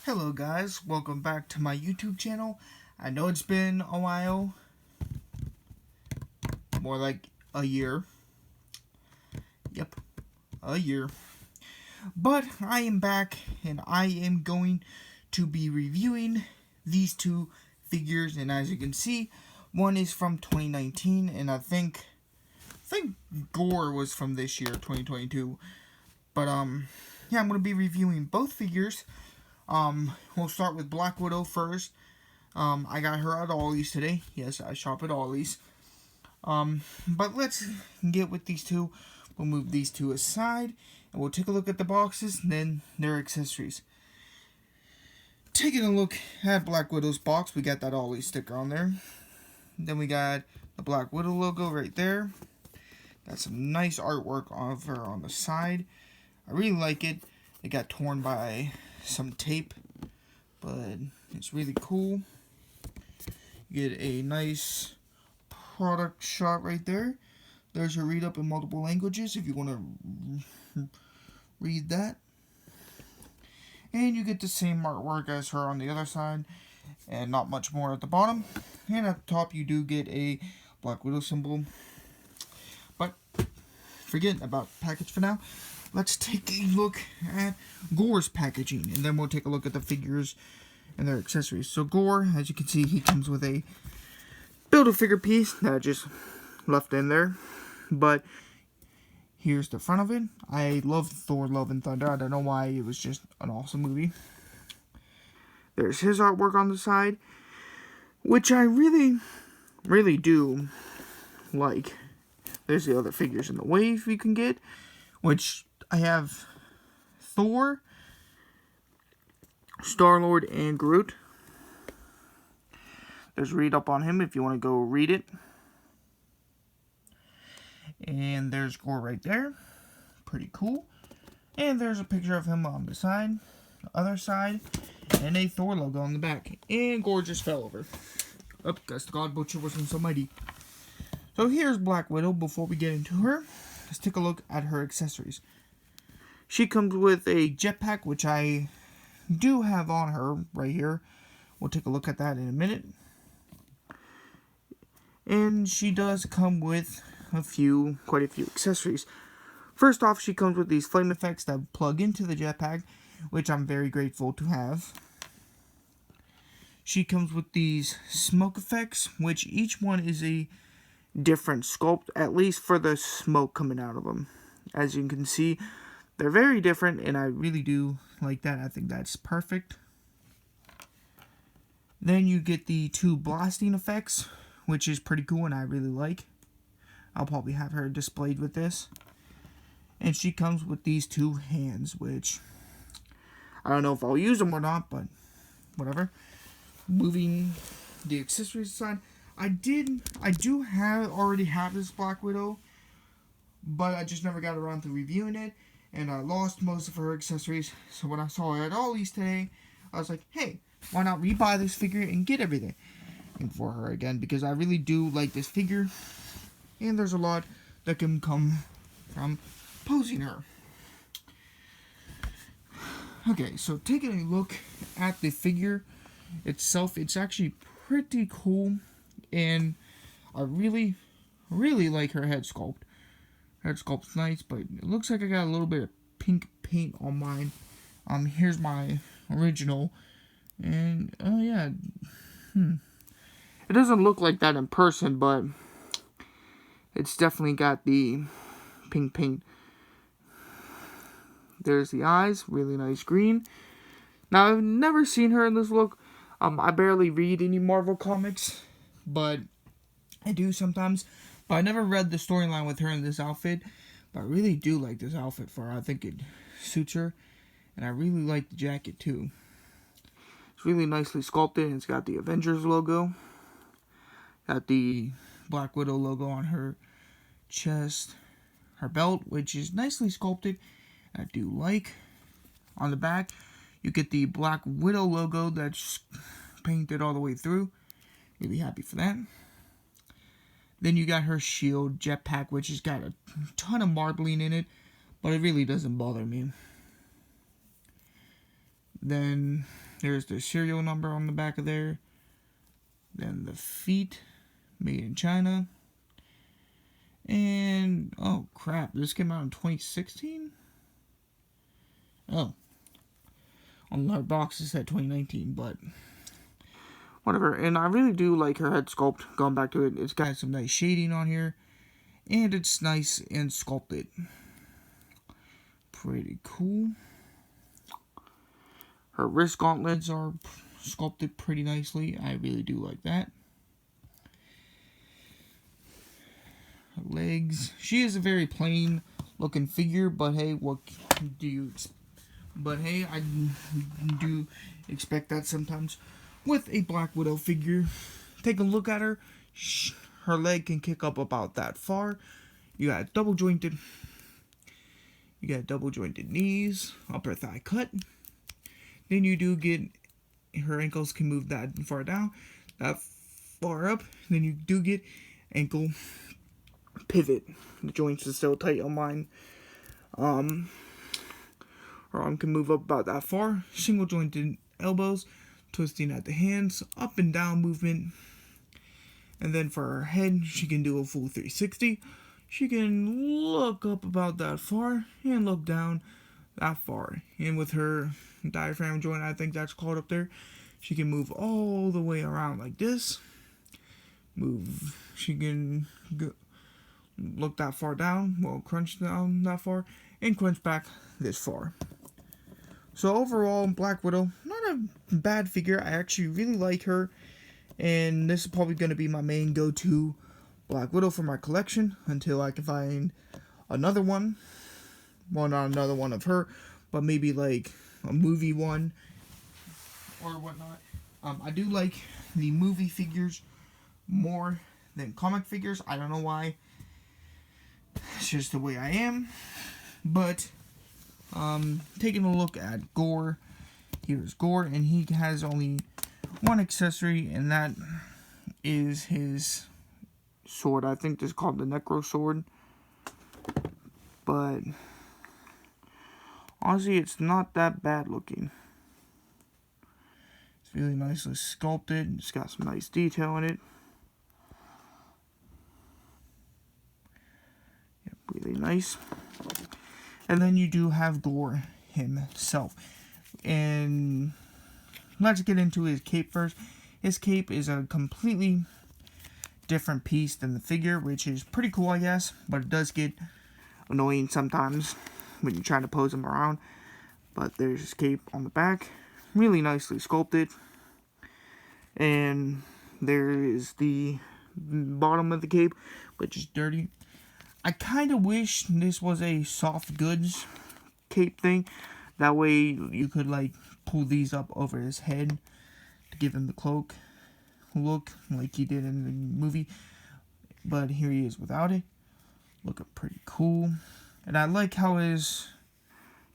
Hello guys, welcome back to my YouTube channel. I know it's been a while, more like a year. Yep, a year. But I am back and I am going to be reviewing these two figures, and as you can see, one is from 2019 and I think Gorr was from this year, 2022. But yeah, I'm going to be reviewing both figures. We'll start with Black Widow first. I got her at Ollie's today. Yes, I shop at Ollie's. But let's get with these two. We'll move these two aside, and we'll take a look at the boxes, and then their accessories. Taking a look at Black Widow's box, we got that Ollie's sticker on there. Then we got the Black Widow logo right there. Got some nice artwork of her on the side. I really like it. It got torn by some tape, but it's really cool. You get a nice product shot right there. There's a read up in multiple languages if you want to read that. And you get the same artwork as her on the other side, and not much more at the bottom. And at the top you do get a Black Widow symbol. But forget about the package for now. Let's take a look at Gorr's packaging, and then we'll take a look at the figures and their accessories. So Gorr, as you can see, he comes with a Build-A-Figure piece that I just left in there. But here's the front of it. I love Thor Love and Thunder. I don't know why, it was just an awesome movie. There's his artwork on the side, which I really do like. There's the other figures in the wave you can get, which I have Thor, Star-Lord, and Groot. There's a read up on him if you want to go read it. And there's Gorr right there. Pretty cool. And there's a picture of him on the side, the other side, and a Thor logo on the back. And Gorr just fell over. Oh, guess the God Butcher wasn't so mighty. So here's Black Widow. Before we get into her, let's take a look at her accessories. She comes with a jetpack, which I do have on her right here. We'll take a look at that in a minute. And she does come with quite a few accessories. First off, she comes with these flame effects that plug into the jetpack, which I'm very grateful to have. She comes with these smoke effects, which each one is a different sculpt, at least for the smoke coming out of them. As you can see, they're very different, and I really do like that. I think that's perfect. Then you get the two blasting effects, which is pretty cool and I really like. I'll probably have her displayed with this. And she comes with these two hands, which I don't know if I'll use them or not, but whatever. Moving the accessories aside, I do already have this Black Widow, but I just never got around to reviewing it, and I lost most of her accessories. So when I saw it at Ollie's today, I was like, hey, why not rebuy this figure and get everything for her again, because I really do like this figure, and there's a lot that can come from posing her. Okay, so taking a look at the figure itself, it's actually pretty cool, and I really like her head sculpt. Head sculpt's nice, but it looks like I got a little bit of pink paint on mine. Here's my original, and yeah, it doesn't look like that in person, but it's definitely got the pink paint. There's the eyes, really nice green. Now, I've never seen her in this look. I barely read any Marvel comics, but I do sometimes. But I never read the storyline with her in this outfit, but I really do like this outfit for her. I think it suits her, and I really like the jacket too. It's really nicely sculpted, and it's got the Avengers logo. Got the Black Widow logo on her chest. Her belt, which is nicely sculpted, I do like. On the back, you get the Black Widow logo that's painted all the way through. Really happy for that. Then you got her shield jetpack, which has got a ton of marbling in it, but it really doesn't bother me. Then There's the serial number on the back of there. Then the feet, made in China. And, oh crap, this came out in 2016? Oh. On our box it said 2019, but whatever. And I really do like her head sculpt. Going back to it, it's got some nice shading on here. And it's nice and sculpted. Pretty cool. Her wrist gauntlets are sculpted pretty nicely. I really do like that. Her legs. She is a very plain looking figure, but hey, what do you expect? But hey, I do expect that sometimes with a Black Widow figure. Take a look at her. Her leg can kick up about that far. You got double jointed. You got double jointed knees, upper thigh cut. Then you do get her ankles can move that far down, that far up. Then you do get ankle pivot. The joints are still tight on mine. Her arm can move up about that far. Single jointed elbows, twisting at the hands, up and down movement. And then for her head, she can do a full 360. She can look up about that far and look down that far. And with her diaphragm joint, I think that's called up there, she can move all the way around like this. She can look that far down, well, crunch down that far, and crunch back this far. So overall, Black Widow, not a bad figure. I actually really like her. And this is probably going to be my main go-to Black Widow for my collection until I can find another one. Well, not another one of her, but maybe like a movie one or whatnot. I do like the movie figures more than comic figures. I don't know why. It's just the way I am. But taking a look at Gorr. Here's Gorr, and he has only one accessory, and that is his sword. I think this is called the Necro Sword. But honestly, it's not that bad looking. It's really nicely sculpted. It's got some nice detail in it. Yep, really nice. And then you do have Gorr himself. And let's get into his cape first. His cape is a completely different piece than the figure, which is pretty cool, I guess. But it does get annoying sometimes when you're trying to pose him around. But there's his cape on the back. Really nicely sculpted. And there is the bottom of the cape, which is dirty. I kind of wish this was a soft goods cape thing. That way you could like pull these up over his head to give him the cloak look like he did in the movie. But here he is without it. Looking pretty cool. And I like how his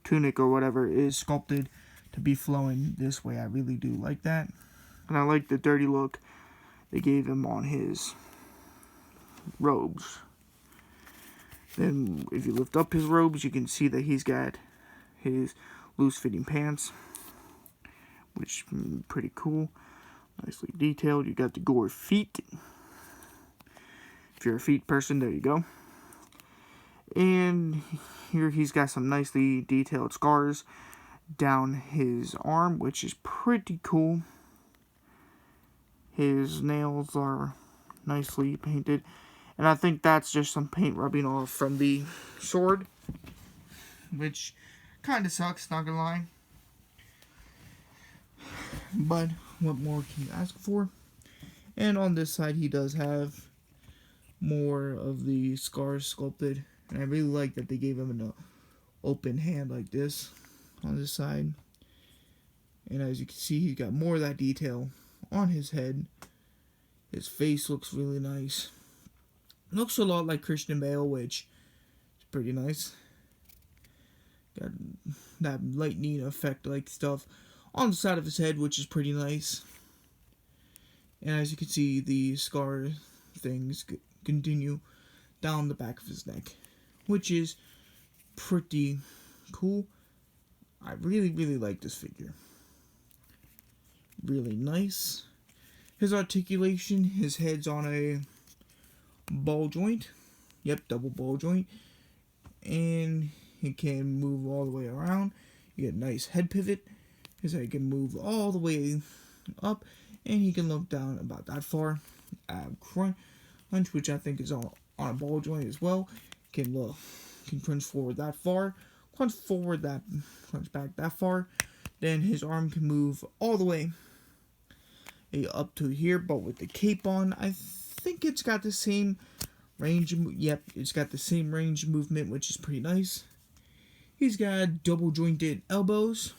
tunic or whatever is sculpted to be flowing this way. I really do like that. And I like the dirty look they gave him on his robes. Then if you lift up his robes, you can see that he's got his loose-fitting pants, which is pretty cool. Nicely detailed. You got the Gorr feet. If you're a feet person, there you go. And here he's got some nicely detailed scars down his arm, which is pretty cool. His nails are nicely painted. And I think that's just some paint rubbing off from the sword, which kind of sucks, not gonna lie. But what more can you ask for? And on this side, he does have more of the scars sculpted. And I really like that they gave him an open hand like this on this side. And as you can see, he's got more of that detail on his head. His face looks really nice. Looks a lot like Christian Bale, which is pretty nice. Got that lightning effect like stuff on the side of his head, which is pretty nice. And as you can see, the scar things continue down the back of his neck, which is pretty cool. I really, really like this figure. really nice. His articulation, his head's on a ball joint. Yep, double ball joint. And he can move all the way around. You get a nice head pivot. His head can move all the way up. And he can look down about that far. Crunch, which I think is on a ball joint as well. Can crunch forward that far. Crunch back that far. Then his arm can move all the way up to here. But with the cape on, I think it's got the same range. Yep, it's got the same range of movement, which is pretty nice. He's got double jointed elbows,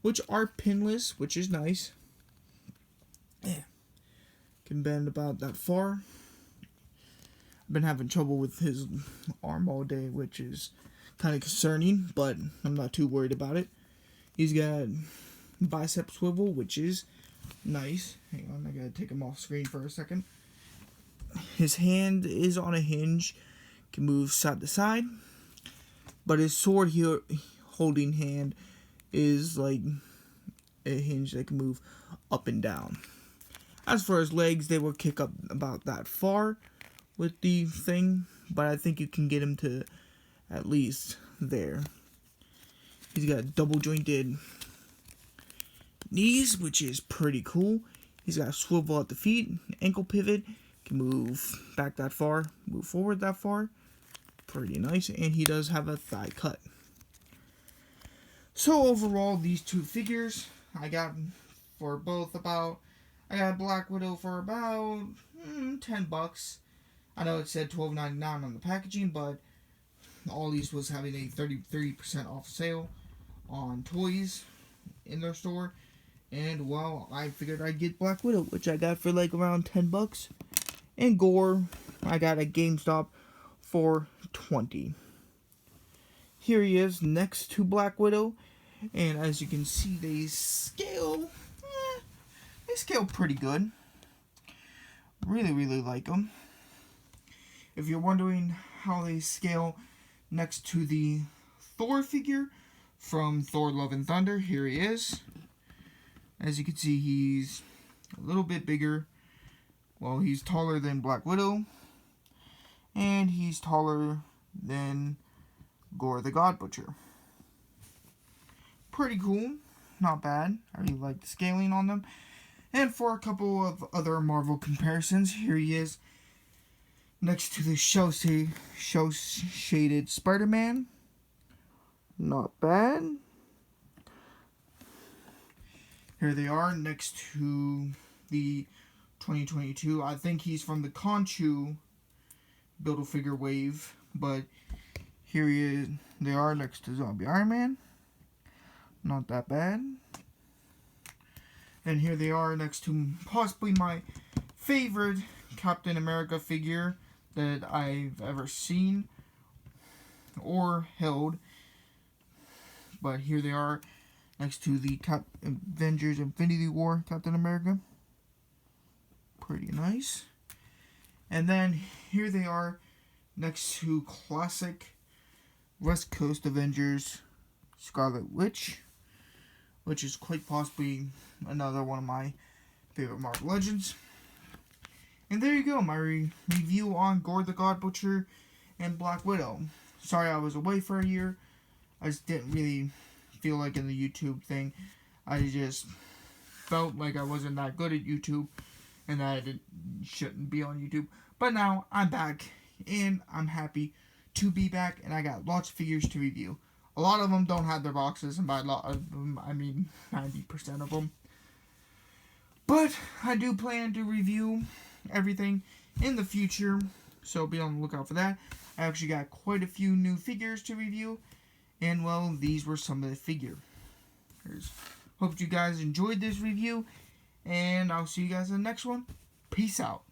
which are pinless, which is nice. Yeah. Can bend about that far. I've been having trouble with his arm all day, which is kind of concerning, but I'm not too worried about it. He's got bicep swivel, which is nice. Hang on, I gotta take him off screen for a second. His hand is on a hinge, can move side to side, but his sword here holding hand is like a hinge that can move up and down. As for his legs, they will kick up about that far with the thing, but I think you can get him to at least there. He's got double jointed knees, which is pretty cool. He's got a swivel at the feet, ankle pivot, can move back that far, move forward that far. Pretty nice, and he does have a thigh cut. So overall, these two figures I got for both about, I got Black Widow for about $10. I know it said $12.99 on the packaging, but all these was having a 30% off sale on toys in their store. And well, I figured I'd get Black Widow, which I got for like around $10. And Gorr, I got at GameStop for $20. Here he is next to Black Widow, and as you can see, they scale pretty good. Really like them. If you're wondering how they scale next to the Thor figure from Thor Love and Thunder, here he is. As you can see, he's a little bit bigger. Well, he's taller than Black Widow, and he's taller than Gorr the God Butcher. Pretty cool. Not bad. I really like the scaling on them. And for a couple of other Marvel comparisons, here he is next to the shaded Spider-Man. Not bad. Here they are next to the 2022. I think he's from the Conchu Build-A-Figure wave, but here he is. They are next to Zombie Iron Man. Not that bad. And here they are next to possibly my favorite Captain America figure that I've ever seen or held. But here they are next to the Avengers Infinity War Captain America. Pretty nice. And then here they are next to classic West Coast Avengers Scarlet Witch, which is quite possibly another one of my favorite Marvel Legends. And there you go, my review on Gorr the God Butcher and Black Widow. Sorry I was away for a year. I just didn't really feel like in the YouTube thing. I just felt like I wasn't that good at YouTube and that I shouldn't be on YouTube. But now I'm back and I'm happy to be back, and I got lots of figures to review. A lot of them don't have their boxes, and by a lot of them, I mean 90% of them. But I do plan to review everything in the future, so be on the lookout for that. I actually got quite a few new figures to review, and well, these were some of the figures. Hope you guys enjoyed this review, and I'll see you guys in the next one. Peace out.